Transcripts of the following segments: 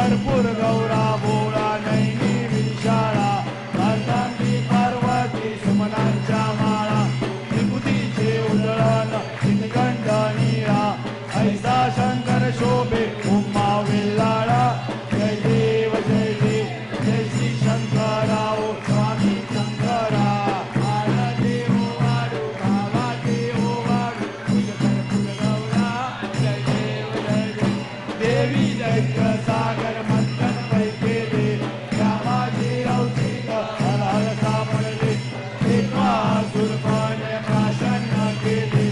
कर्पूर गौरा भोळा नैनी विशाळा अर्धांगी पार्वती सुमनांच्या माळा विभूतीचे उजळण चितगंध नीळा ऐसा शंकर शोभे उमा वेल्लाळा जय देव जय देव जय श्री शंकराव स्वामी शंकरा आरती हो वाडू भावाती हो वाडू तुझ कर्पूर गौरा जय देव जय देव देवी दैत्य सागर मंथन पैके दे रामाची औषध हर हर सापडले एकवा सुरपण प्राशन केले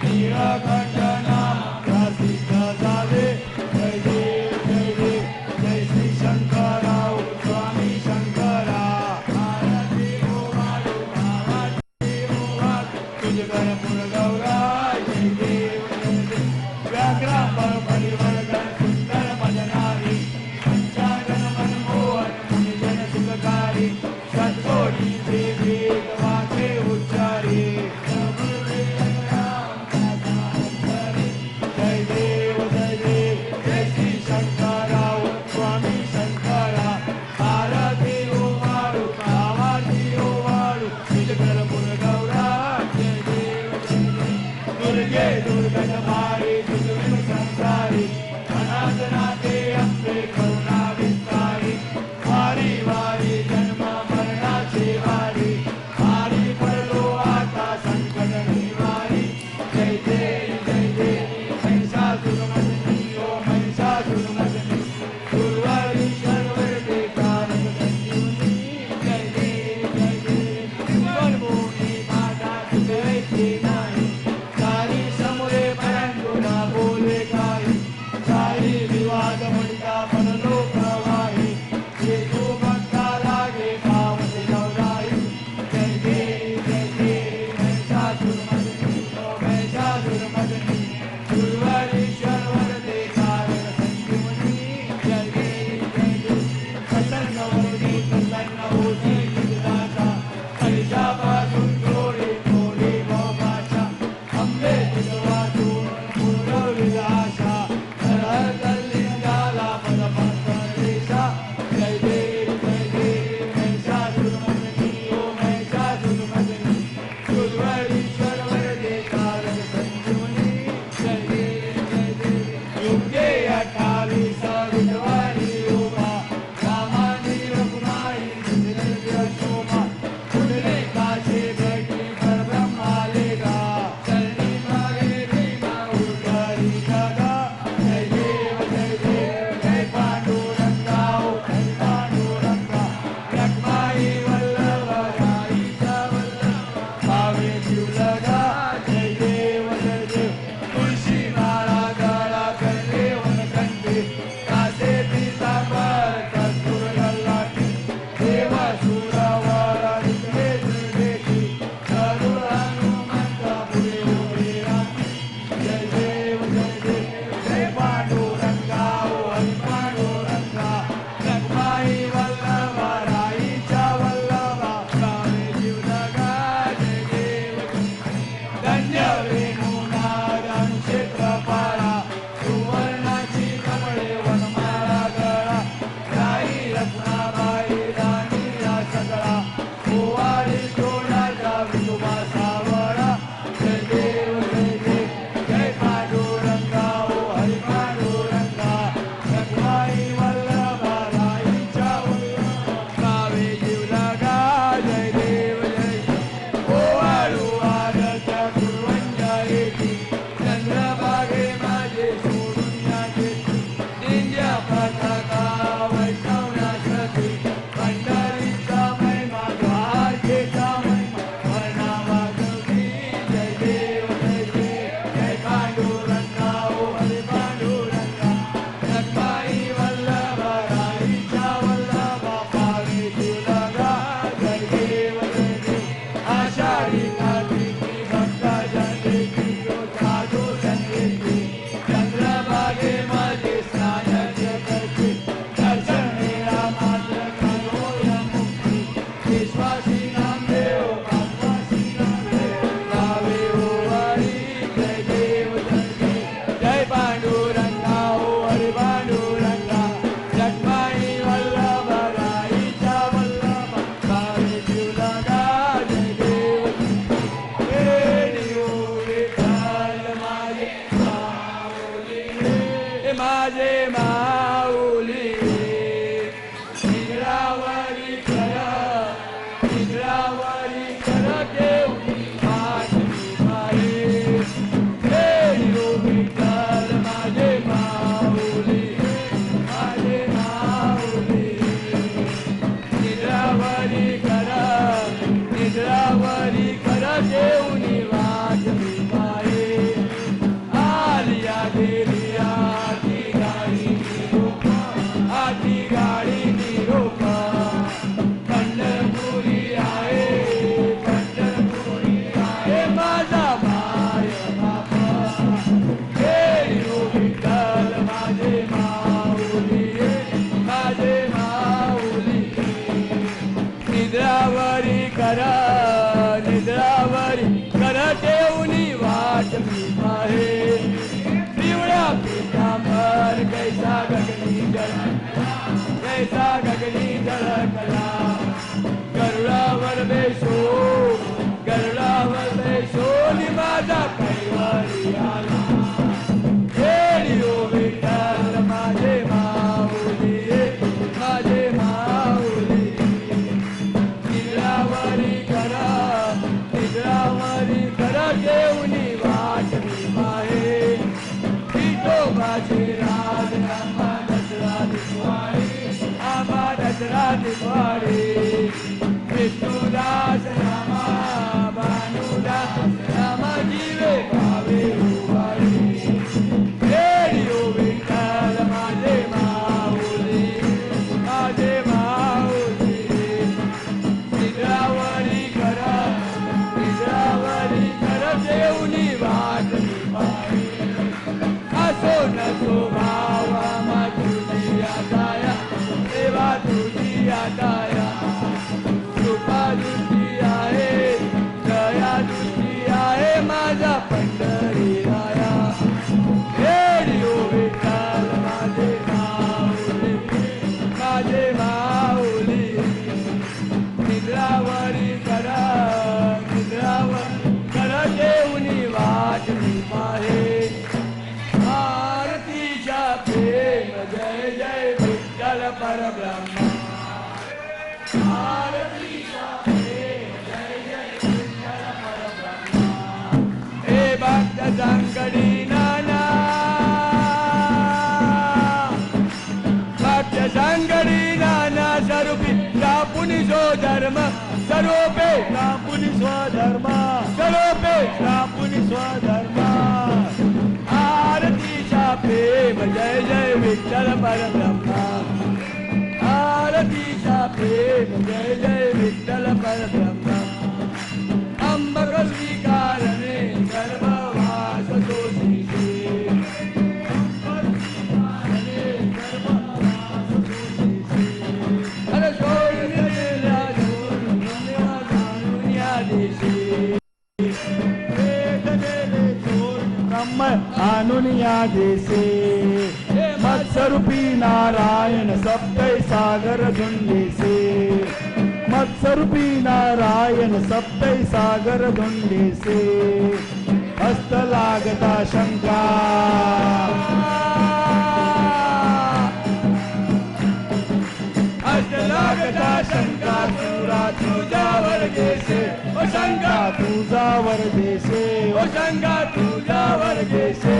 नीळकंठ नाम प्रसिद्ध झाले जय देव जय देव जय श्री शंकराव स्वामी शंकरा आरती हो वाडू भावाची हो वाडू तुझ कर्पूर गौरा जय देव जय देव व्याघ्रांबर परिवर्तन सुंदर भजनारी पंचागन मनमोहन मुनिजन सुखकारी सत्कोटी देवी वाचे उच्चारी जय देव जय देव जय श्री शंकराव स्वामी शंकरा आरती हो वाडू भावाची हो वाडू तुझ कर्पूर गौरा जय देव जय देव दुर्गे दुर्गत मारी दुर्गम संसारी अनाथ नाथे अंबे करुणा विस्तारी वारी वारी जन्म मरणाची वारी वारी पडलो आता संकट निवारी जय देव जय देव महिषासुरमर्दिनी ओ महिषासुरमर्दिनी दुर्वारी सर्वते कारक संजीवनी जय देव जय देव त्रिभुवनी माता तुझे नाही सारी समुरे परंतु ना बोले काही सारी विवाह माझे माऊली निद्रावरी कर देऊनी वाट मी पाहे देऊ विठ्ठल माझे माऊली निद्रावरी कर देऊनी वाट मी पाहे आलिया गेलिया आती गाडी निरोप पंढरपुरी आहे माझा माय बाप देऊ विठ्ठल माझे माऊली निद्रावरी कर देऊनी वाट मी पाहे पिवळ्या पिठांबर कैसा गगनी झळकला गरुडावर बेसो नि माझा कैवारी आला देऊ विठ्ठल माझे माऊली निद्रावरी कर देऊनी वाट मी पाहे विठोबाचे राज आंबा दसरा दिवाळी विष्णुदास रामा भानुदास रामा जीवे भावे उवाळी देऊ विठ्ठल माझे माऊली निद्रावरी कर देऊनी वाट मी पाहे असो नसो भावा तुझी आदाया देवा तुझी आदाया कृपा दृष्टी आहे दया दृष्टी आहे माझा पंढरी राया देऊ विठ्ठल माझे माऊली निद्रावरी कर देऊनी वाट मी पाहे आरतीच्या प्रेम जय जय विठ्ठल परब्रह्म आरतीच्या प्रेम जय जय विठ्ठल परब्रह्म हे भक्त संकटी नाना स्वरूपी कापुनी स्वधर्म सर्वोपे कापुनी स्वधर्म आरतीचा प्रेम जय जय विठ्ठल परब्रह्म आरतीचा प्रेम जय जय विठ्ठल परब्रह्म अंबक स्वीकारणे गर्भवास तोषीचे आणून या देशे मत्स्वरूपी नारायण सप्तै सागर धुंडेसे मत्स्वरूपी नारायण सप्तै सागर धुंडेसे हस्त लागता शंका तुरा तुझ्यावर देशे ओ शंका तुझ्यावर देशे ओ शंका तुझ्यावर देशे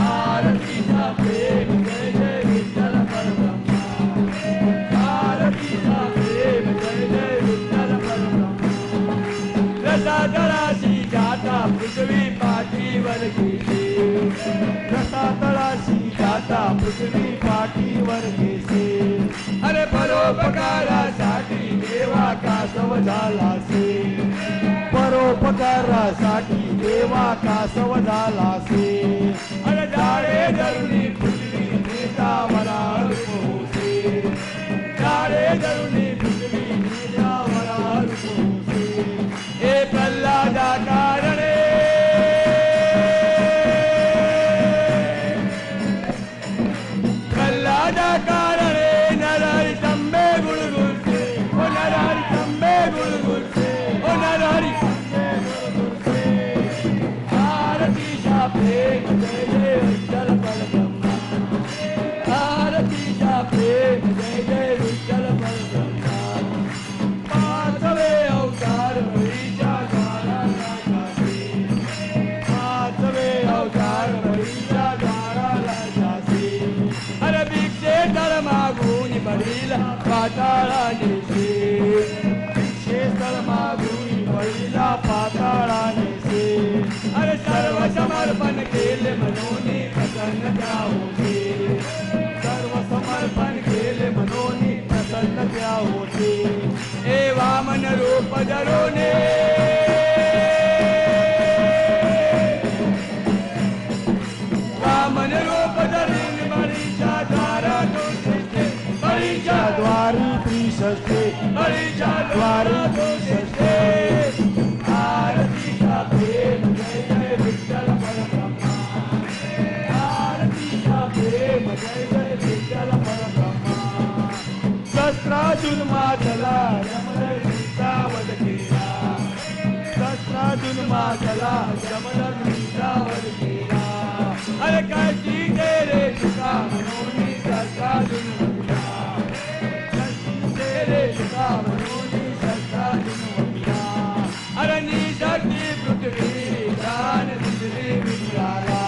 आरतीचा प्रेम जय जय विठ्ठल परब्रह्म आरतीचा प्रेम जय जय विठ्ठल परब्रह्म रसातळाशी जाता पृथ्वी पाठीवर गेली रसातळाशी जाता पृथ्वी पाठीवर गेली अरे परोपकारासाठी देवा कासव झालासे परोपकारासाठी देवा कासव झालासे अरे जाळे धरुणी पृथ्वी नेतावर पोहोचे जाळे धरुणी पृथ्वी नेतावर पोहोचे हे प्रल्हादा कारणे प्रल्हादा कारणे नरहरी तंबे गुळगुळचे ओ नरहरी तंबे गुळगुळचे ओ नरहरी तंबे गुळगुळचे आरतीचा प्रेम जय जय विठ्ठल परब्रह्म पडिला पाताळानेसे भिक्षेस्थळ मागून पडिला पाताळानेसे अरे सर्व समर्पण केले म्हणून प्रसन्न त्या होते सर्व समर्पण केले म्हणून प्रसन्न त्या होते ए वामन रूप धरोने वामन रूप धरून बळीच्या द्वारातून दिसते बळीच्या द्वारी त्रिसष्टे बळीच्या द्वारातून दिसते आरतीचा प्रेम जय जय विठ्ठल परब्रह्मा आरतीचा प्रेम जय जय विठ्ठल परब्रह्मा शस्त्रातून मातला यमदग्नीचा वध केला शस्त्रातून मातला यमदग्नीचा वध केला अरे काची तेरे तुका म्हणून शस्त्रातून वधिला काची तेरे तुका म्हणून शस्त्रातून वधिला अरे निशक्ती पृथ्वी प्राण दिसली विपुराला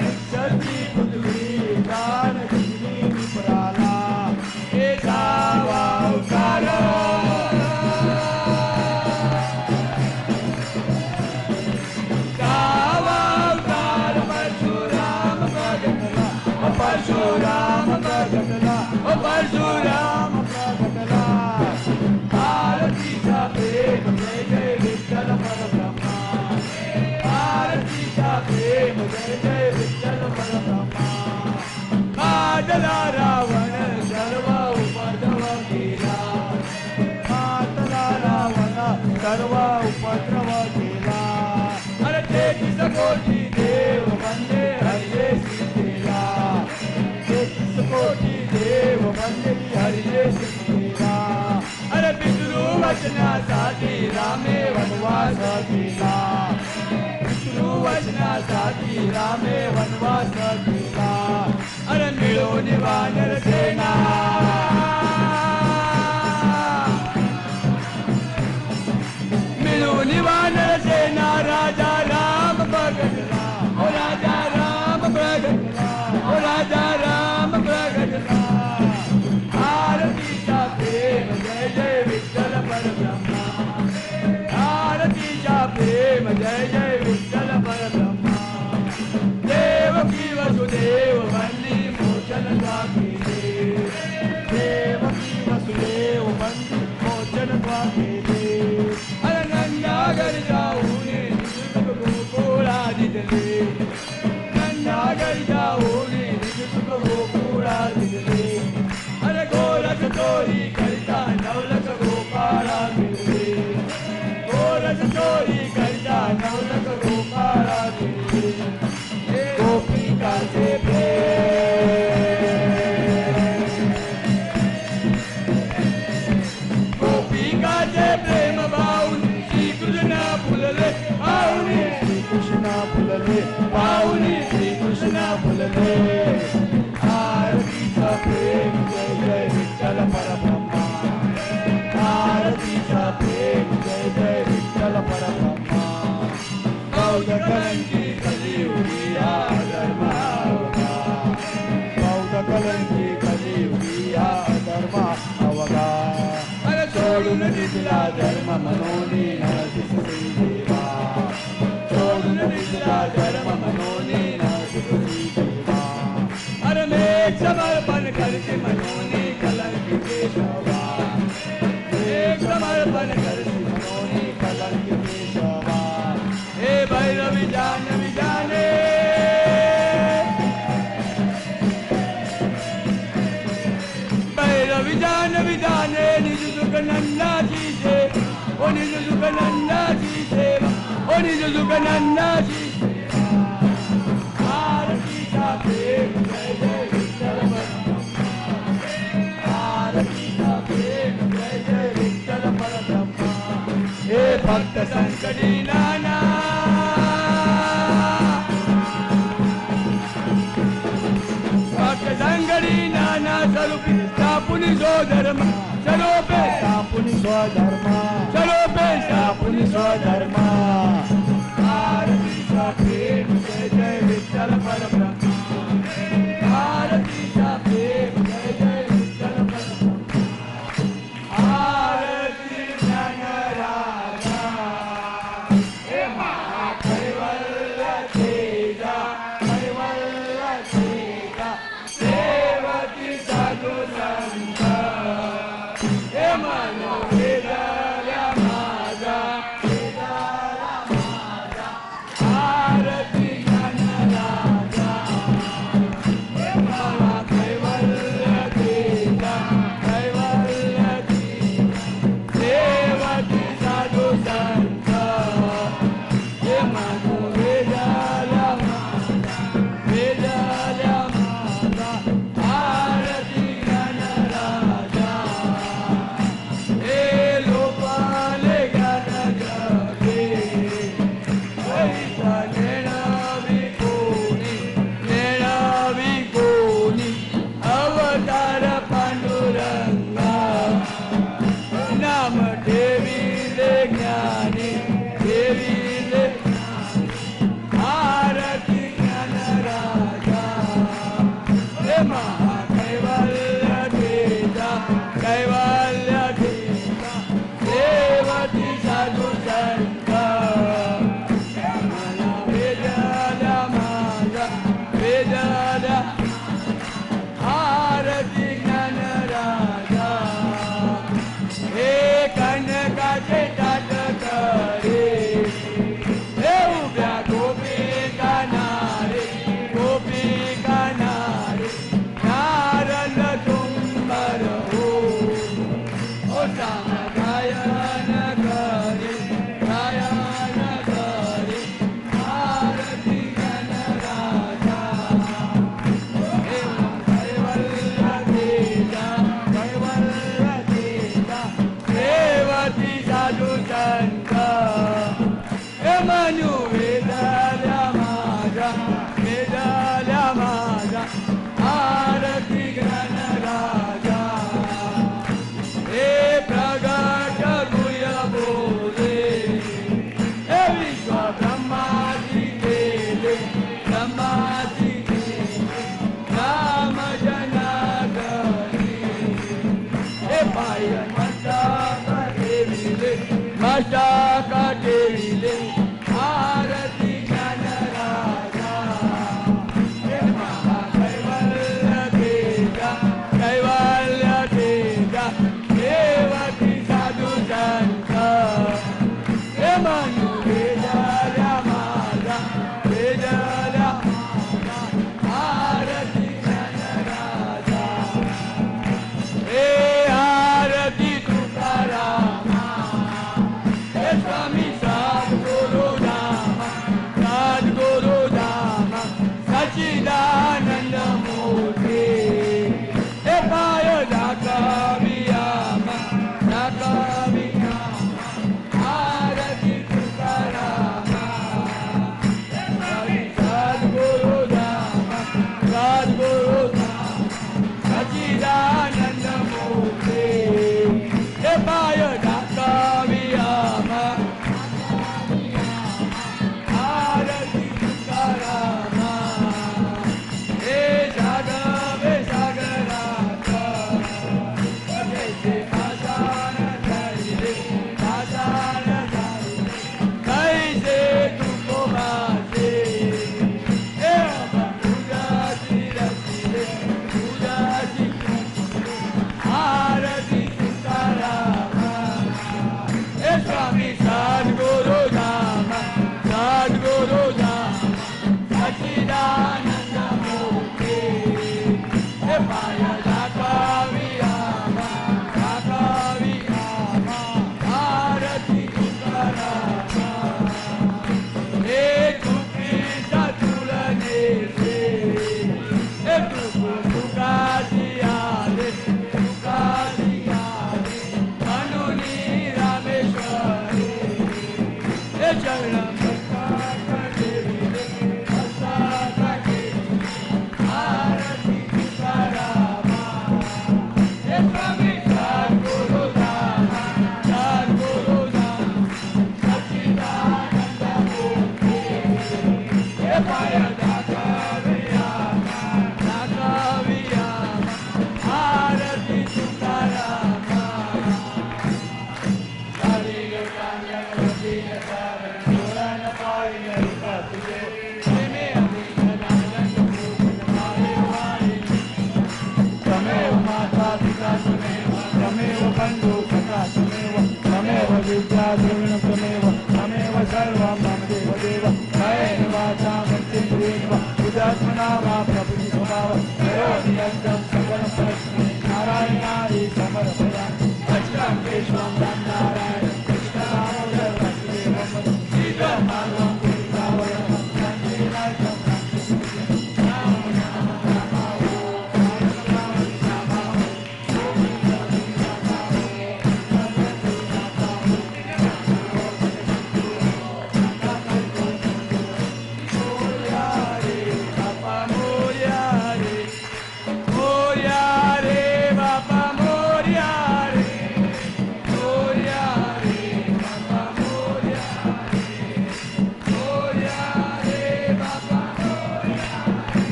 निशक्ती पृथ्वी प्राण दिसली विपुराला हे जावा अवतार परशुराम प्रगटला ओ परशुराम प्रगटला आरतीचा प्रेम जय जय विठ्ठल परब्रह्मा आरतीचा प्रेम जय जय विठ्ठल परब्रह्मा मातला रावण सर्व उपद्रव केला मातला रावण सर्व उपद्रव केला अरे 33 कोटी देव वंदे हरिये सीतेला 33 कोटी देव वंदे हरिये सीतेला अरे पितृ वचनासाठी रामे वनवास केला पितृ वचनासाठी रामे वनवास केला अरे मिळून वानर सेना मिळून वानर सेना राजा राम प्रगटला ओ राजा राम प्रगटला ओ राजा राम प्रगटला आरतीचा प्रेम जय जय विठ्ठल परब्रह्मा आरतीचा प्रेम जय जय विठ्ठल परब्रह्मा देवकी वसुदेव वंदी मोचन स्वामी देवकी वसुदेव वंदी मोचन स्वामी अरे नंदागर जाऊन निजुक गोकुळा दिले नंदागर जाऊन निजुक गोकुळा दिले अरे गोरख चोरी करता नवलख गोपाळा मिळले गोरख चोरी करता नवलख गोपाळा मिळले गोपिकाचे गोपिकाचे प्रेम भाऊन श्रीकृष्ण फुलले पाहुणे श्रीकृष्ण फुलले पाहुणे श्रीकृष्ण फुलले आरतीचा प्रेम जय जय विठ्ठल परब्रह्मा आरतीचा प्रेम जय जय विठ्ठल परब्रह्मा बौद्ध कलंकी कलियुगी हा धर्म अवघा बौद्ध कलंकी कलियुगी हा धर्म अवघा अरे सोडून दिसला धर्म म्हणून न दिसली देवा सोडून दिसला धर्म म्हणून न दिसली देवा अरे मेघ समर्पण करते म्हणून कलंकी केशवा मेघ समर्पण करते म्हणून कलंकी केशवा हे भैरवी जानवी जाने भैरवी जानवी जाने निज सुख नंदाची से ओ निज सुख नंदाची सेवा ओ निज सुख नंदाची आरतीचा प्रेम जय जय विठ्ठल परब्रह्मा आरतीचा प्रेम जय जय विठ्ठल परब्रह्मा हे भक्त संकटी नाना भक्त संकटी नाना स्वरूपी स्थापुनी स्वधर्म स्वरूपे स्थापुनी स्वधर्म स्वरूपे स्थापुनी स्वधर्म आरतीचा प्रेम जय जय विठ्ठल परब्रह्मा आरतीचा प्रेम जय जय विठ्ठल परब्रह्मा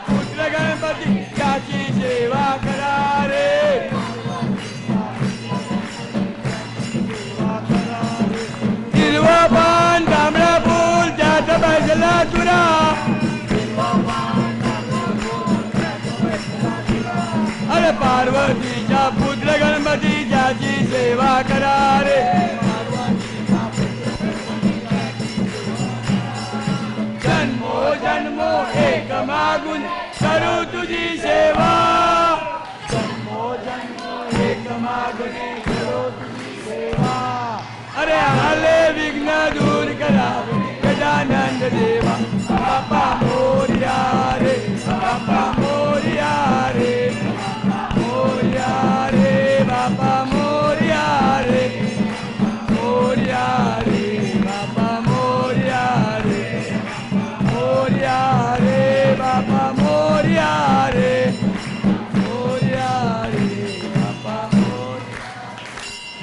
पुत्र गणपती त्याची सेवा करा रे हिरवा पान तांबडा फूल त्याचा बसला तुरा अरे पार्वतीच्या पुत्र गणपती त्याची सेवा करा रे जन्मो जन्मो एक मागून करू तुझी सेवा जन्मो जन्मो एक मागून करू तुझी सेवा अरे आले विघ्न दूर करा गजानंद देवा बाप्पा मोरया रे बाप्पा मोरया रे मोरया रे बाप्पा मोरया रे मोरया रे बाप्पा मोरया रे मोरया रे बाप्पा मोरया रे मोरया रे बाप्पा मोरया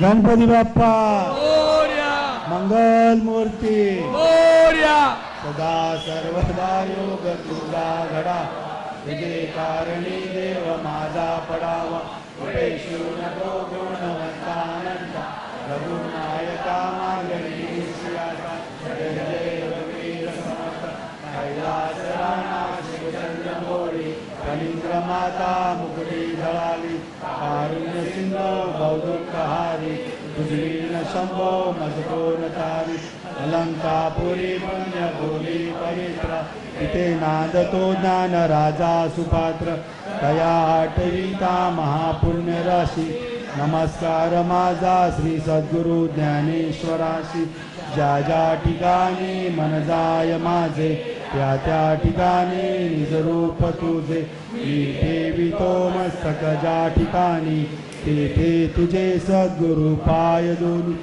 गणपती बाप्पा मोरया मंगल मूर्ती मोरया सदा सर्वदा योग तुझा घडा तुझे कारणी देव माझा पडावा उपेशू नको गुणवंतानंद रघुनायका मागणी शियाचा जय जय रघुवीर समर्थ कैलास राणा शिवचंद्र मोरी कलिंद्र माता मुकुटी झळाली कारुण्य सिंधू बहुदुःखहारी तुझीन शंभो मजकोन तारी अलंकापुरी पुण्यभूमी पवित्र इथे नादतो ज्ञान राजा सुपात्र तया आठविता महापुण्य राशी नमस्कार माझा श्री सद्गुरु ज्ञानेश्वराशी ज्या ज्या ठिकाणी मन जाय माझे त्या त्या ठिकाणी निजरूप तुझे मी ठेवितो मस्तक ज्या ठिकाणी तेथे तुझे सद्गुरु पाय दोन्ही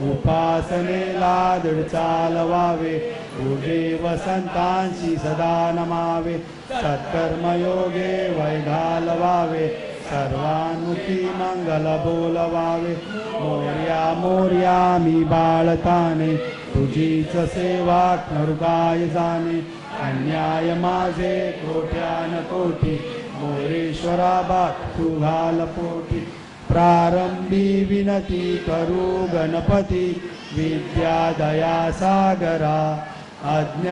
उपासनेला दृढ चालवावे उभे वसंतांशी सदा नमावे सत्कर्मयोगे वै घालवावे सर्वानुखी मंगल बोलवावे मोर्या मोर्या मी बाळताने तुझीच सेवा नरुकाय जाणे अन्याय माझे कोट्यान कोटी मोरेश्वरा बात तू घाल पोटी प्रारंभी विनती करू गणपती विद्या दया सागरा अज्ञा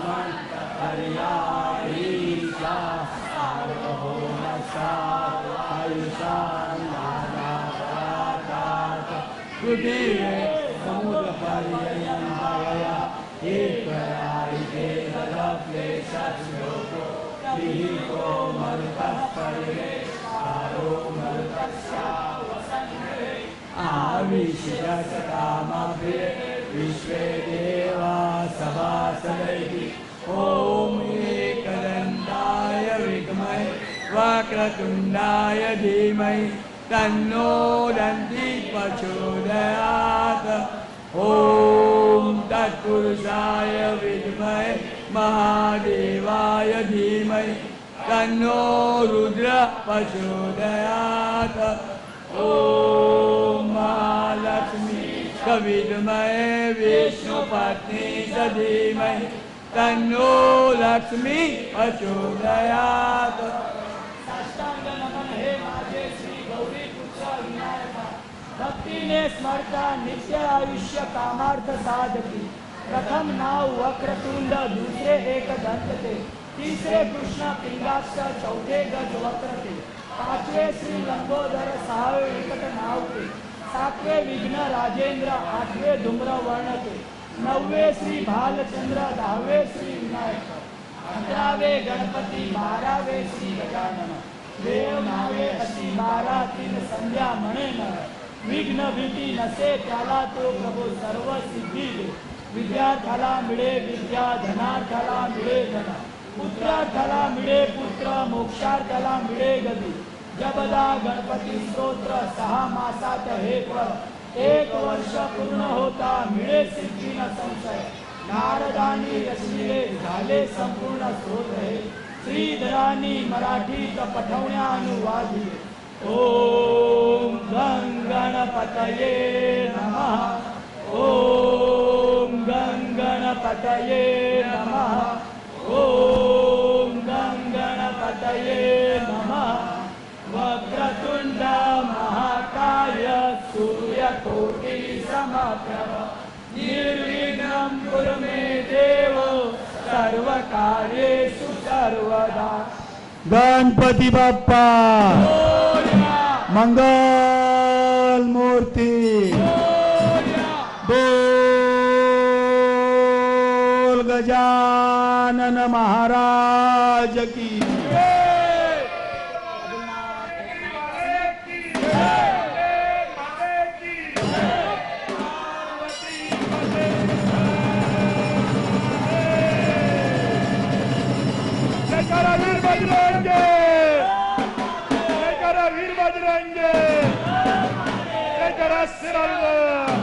समुद्र पर्यया एक विश्वे देवा सभासदैः ॐ एकदन्ताय विद्महे वक्रतुण्डाय धीमहि तन्नो दन्ती प्रचोदयात् ॐ तत्पुरुषाय विद्महे महादेवाय धीमहि तन्नो रुद्र प्रचोदयात् ॐ महालक्ष्मी विद्महे विष्णुपत्नी च धीमहि तन्नो लक्ष्मी प्रचोदयात् साष्टांग नमन हे माझे श्री गौरी पुत्र विनायका भक्तीने स्मरता नित्य आयुष्य कामार्थ साधकी प्रथम नाव वक्रतुंड दुसरे एक दंतते तीसरे कृष्ण पिंगाक्ष चौथे गज वक्रते पाचवे श्री लंबोदर सहावे विकट नावते सातवे विघ्न राजेंद्र आठवे धूम्र वर्णते नववे श्री भालचंद्र दहावे श्री विनायक अकरावे गणपती बारावे श्री गजानन देव नावे अशी 12 तीन संध्या म्हणे न विघ्न भीती नसे त्याला तो प्रभू सर्व सिद्धी दे विद्यार्थ्याला मिळे विद्या धनार्थ्याला मिळे धन पुत्रार्थ्याला मिळे पुत्र मोक्षार्थ्याला मिळे गती जबदा गणपती स्तोत्र 6 मासात हे फळ 1 वर्ष पूर्ण होता मिळे सिद्धी न संशय नारदानी रचले झाले संपूर्ण स्तोत्र हे श्रीधरांनी मराठीत पठवण्या अनुवादी ओम गणपतये नमः ओम गणपतये नमः कोटि समप्रभ निर्विघ्नं कुरु मे देव सर्वकार्येषु सर्वदा. गणपती बाप्पा मोरया, मंगल मूर्ती मोरया. बोल गजानन महाराज की जयकारा वीर बजरंगे, जयकारा वीर बजरंगे, जयकारा श्रीराम.